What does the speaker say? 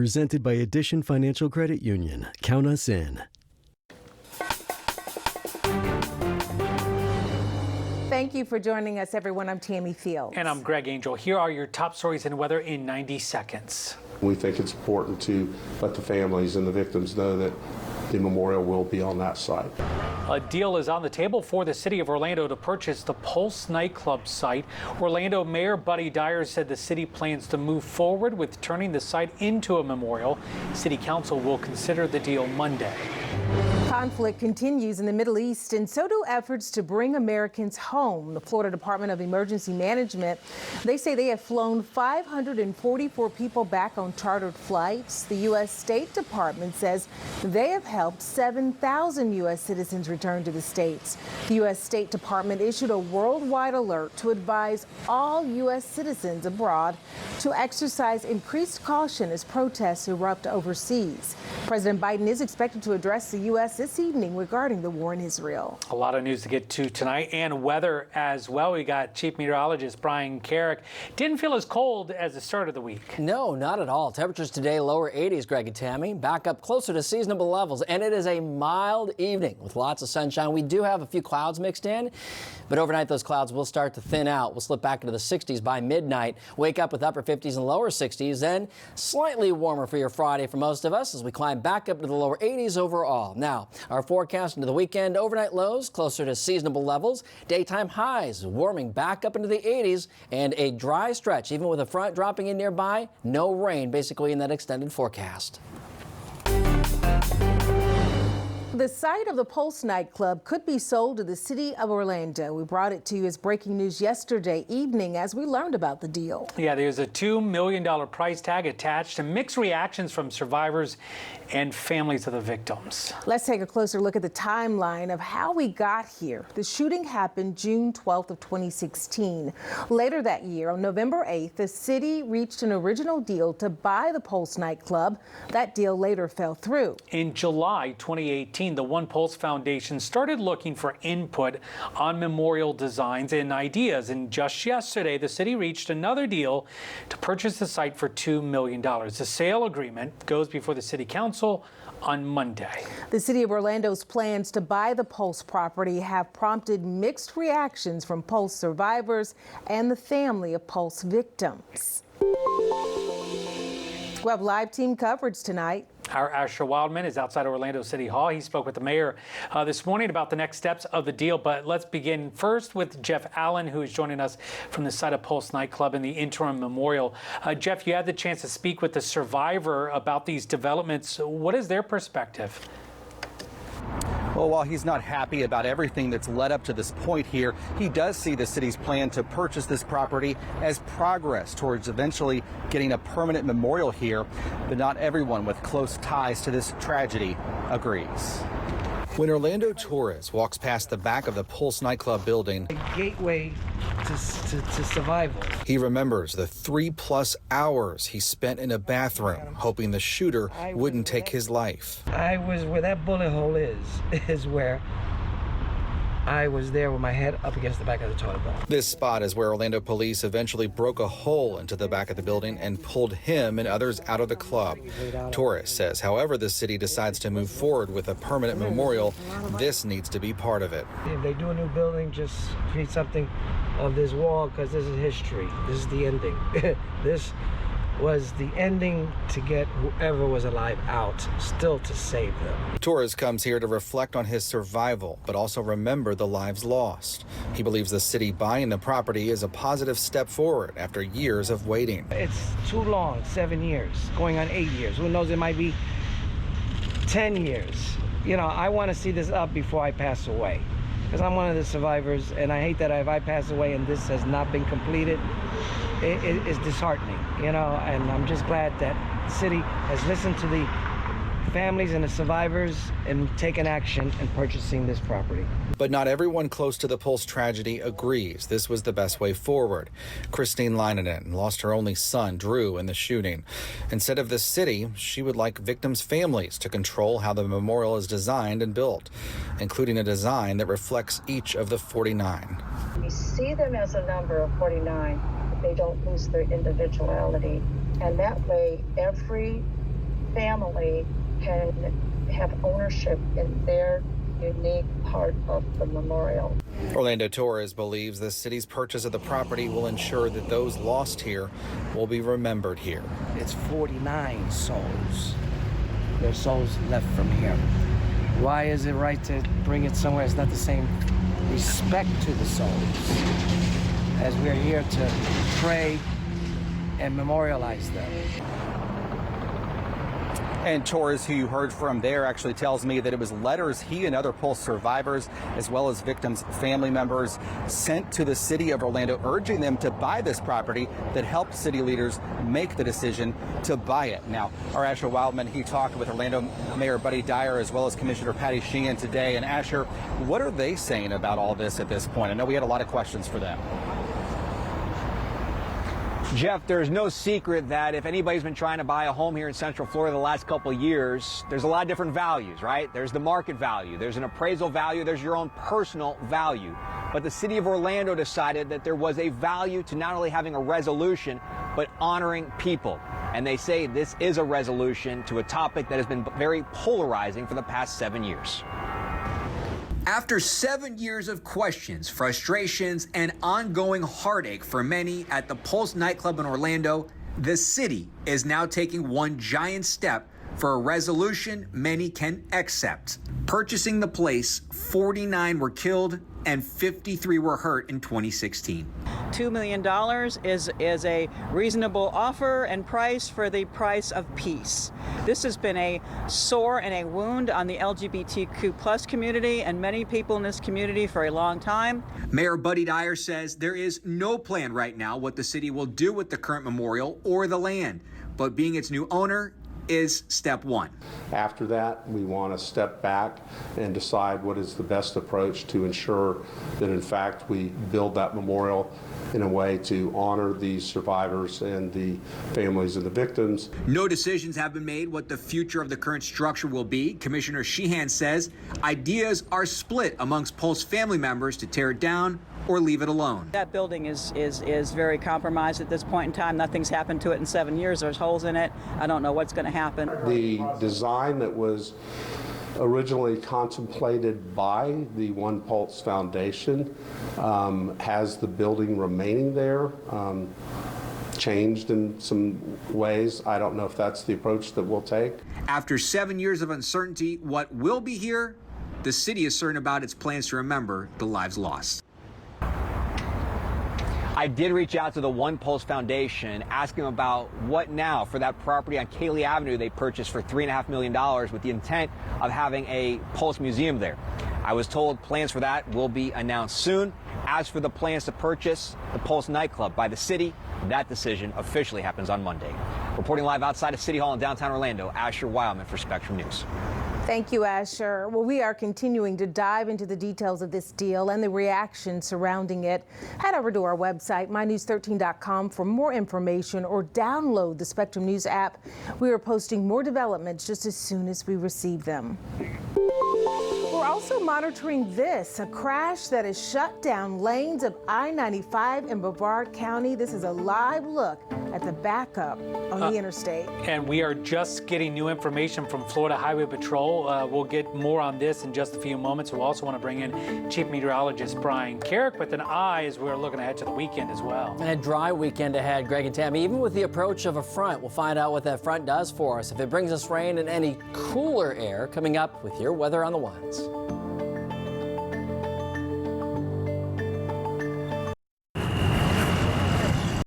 Presented by Addition Financial Credit Union. Count us in. Thank you for joining us, everyone. I'm Tammy Fields. And I'm Greg Angel. Here are your top stories in weather in 90 seconds. We think it's important to let the families and the victims know that the memorial will be on that site. A deal is on the table for the city of Orlando to purchase the Pulse nightclub site. Orlando Mayor Buddy Dyer said the city plans to move forward with turning the site into a memorial. City Council will consider the deal Monday. Conflict continues in the Middle East, and so do efforts to bring Americans home. The Florida Department of Emergency Management, they say they have flown 544 people back on chartered flights. The U.S. State Department says they have helped 7,000 U.S. citizens return to the states. The U.S. State Department issued a worldwide alert to advise all U.S. citizens abroad to exercise increased caution as protests erupt overseas. President Biden is expected to address the U.S. this evening regarding the war in Israel. A lot of news to get to tonight, and weather as well. We got Chief Meteorologist Brian Carrick. Didn't feel as cold as the start of the week. No, not at all. Temperatures today lower 80s, Greg and Tammy, back up closer to seasonable levels, and it is a mild evening with lots of sunshine. We do have a few clouds mixed in, but overnight those clouds will start to thin out. We'll slip back into the 60s by midnight, wake up with upper 50s and lower 60s, then slightly warmer for your Friday for most of us as we climb back up to the lower 80s overall. Now, our forecast into the weekend, overnight lows closer to seasonable levels, daytime highs warming back up into the 80s, and a dry stretch, even with a front dropping in nearby. No rain basically in that extended forecast. The site of the Pulse nightclub could be sold to the city of Orlando. We brought it to you as breaking news yesterday evening as we learned about the deal. Yeah, there's a $2 million price tag attached and mixed reactions from survivors and families of the victims. Let's take a closer look at the timeline of how we got here. The shooting happened June 12th of 2016. Later that year, on November 8th, the city reached an original deal to buy the Pulse nightclub. That deal later fell through. In July 2018, the One Pulse Foundation started looking for input on memorial designs and ideas. And just yesterday, the city reached another deal to purchase the site for $2 million. The sale agreement goes before the city council on Monday. The city of Orlando's plans to buy the Pulse property have prompted mixed reactions from Pulse survivors and the family of Pulse victims. We'll have live team coverage tonight. Our Asher Wildman is outside Orlando City Hall. He spoke with the mayor this morning about the next steps of the deal. But let's begin first with Jeff Allen, who is joining us from the site of Pulse nightclub in the interim memorial. Jeff, you had the chance to speak with the survivor about these developments. What is their perspective? Well, while he's not happy about everything that's led up to this point here, he does see the city's plan to purchase this property as progress towards eventually getting a permanent memorial here. But not everyone with close ties to this tragedy agrees. When Orlando Torres walks past the back of the Pulse nightclub building, a gateway to survival. He remembers the 3+ hours he spent in a bathroom hoping the shooter wouldn't take his life. I was where that bullet hole is where I was there with my head up against the back of the toilet bowl. This spot is where Orlando police eventually broke a hole into the back of the building and pulled him and others out of the club. Torres says, however the city decides to move forward with a permanent memorial, this needs to be part of it. If they do a new building, just create something of this wall, because this is history. This is the ending. This was the ending to get whoever was alive out, still to save them. Torres comes here to reflect on his survival, but also remember the lives lost. He believes the city buying the property is a positive step forward after years of waiting. It's too long, 7 years, going on 8 years. Who knows, it might be 10 years. You know, I want to see this up before I pass away, because I'm one of the survivors, and I hate that if I pass away and this has not been completed, it is disheartening, you know, and I'm just glad that the city has listened to the families and the survivors and taken action in purchasing this property. But not everyone close to the Pulse tragedy agrees this was the best way forward. Christine Leinonen lost her only son, Drew, in the shooting. Instead of the city, she would like victims' families to control how the memorial is designed and built, including a design that reflects each of the 49. We see them as a number of 49. They don't lose their individuality. And that way, every family can have ownership in their unique part of the memorial. Orlando Torres believes the city's purchase of the property will ensure that those lost here will be remembered here. It's 49 souls. There's souls left from here. Why is it right to bring it somewhere that's not the same respect to the souls as we're here to pray and memorialize them? And Torres, who you heard from there, actually tells me that it was letters he and other Pulse survivors, as well as victims' family members, sent to the city of Orlando urging them to buy this property that helped city leaders make the decision to buy it. Now, our Asher Wildman, he talked with Orlando Mayor Buddy Dyer as well as Commissioner Patty Sheehan today. And Asher, what are they saying about all this at this point? I know we had a lot of questions for them. Jeff, there's no secret that if anybody's been trying to buy a home here in Central Florida the last couple of years, there's a lot of different values, right? There's the market value, there's an appraisal value, there's your own personal value. But the city of Orlando decided that there was a value to not only having a resolution, but honoring people. And they say this is a resolution to a topic that has been very polarizing for the past 7 years. After 7 years of questions, frustrations, and ongoing heartache for many at the Pulse nightclub in Orlando, the city is now taking one giant step for a resolution many can accept. Purchasing the place, 49 were killed and 53 were hurt in 2016. $2 million is a reasonable offer and price for the price of peace. This has been a sore and a wound on the LGBTQ+ community and many people in this community for a long time. Mayor Buddy Dyer says there is no plan right now what the city will do with the current memorial or the land, but being its new owner is step one. After that, we want to step back and decide what is the best approach to ensure that, in fact, we build that memorial in a way to honor these survivors and the families of the victims. No decisions have been made what the future of the current structure will be. Commissioner Sheehan says ideas are split amongst Pulse family members to tear it down or leave it alone. That building is very compromised at this point in time. Nothing's happened to it in 7 years. There's holes in it. I don't know what's going to happen. The design that was originally contemplated by the One Pulse Foundation has the building remaining there, changed in some ways. I don't know if that's the approach that we'll take. After 7 years of uncertainty, what will be here? The city is certain about its plans to remember the lives lost. I did reach out to the One Pulse Foundation, asking them about what now for that property on Cayley Avenue they purchased for $3.5 million with the intent of having a Pulse museum there. I was told plans for that will be announced soon. As for the plans to purchase the Pulse nightclub by the city, that decision officially happens on Monday. Reporting live outside of City Hall in downtown Orlando, Asher Wildman for Spectrum News. Thank you, Asher. Well, we are continuing to dive into the details of this deal and the reaction surrounding it. Head over to our website, mynews13.com, for more information or download the Spectrum News app. We are posting more developments just as soon as we receive them. We're also monitoring this, a crash that has shut down lanes of I-95 in Brevard County. This is a live look at the backup on the interstate. And we are just getting new information from Florida Highway Patrol. We'll get more on this in just a few moments. We'll also want to bring in Chief Meteorologist Brian Carrick with an eye as we're looking ahead to the weekend as well. And a dry weekend ahead, Greg and Tammy. Even with the approach of a front, we'll find out what that front does for us. If it brings us rain and any cooler air, coming up with your weather on the ones.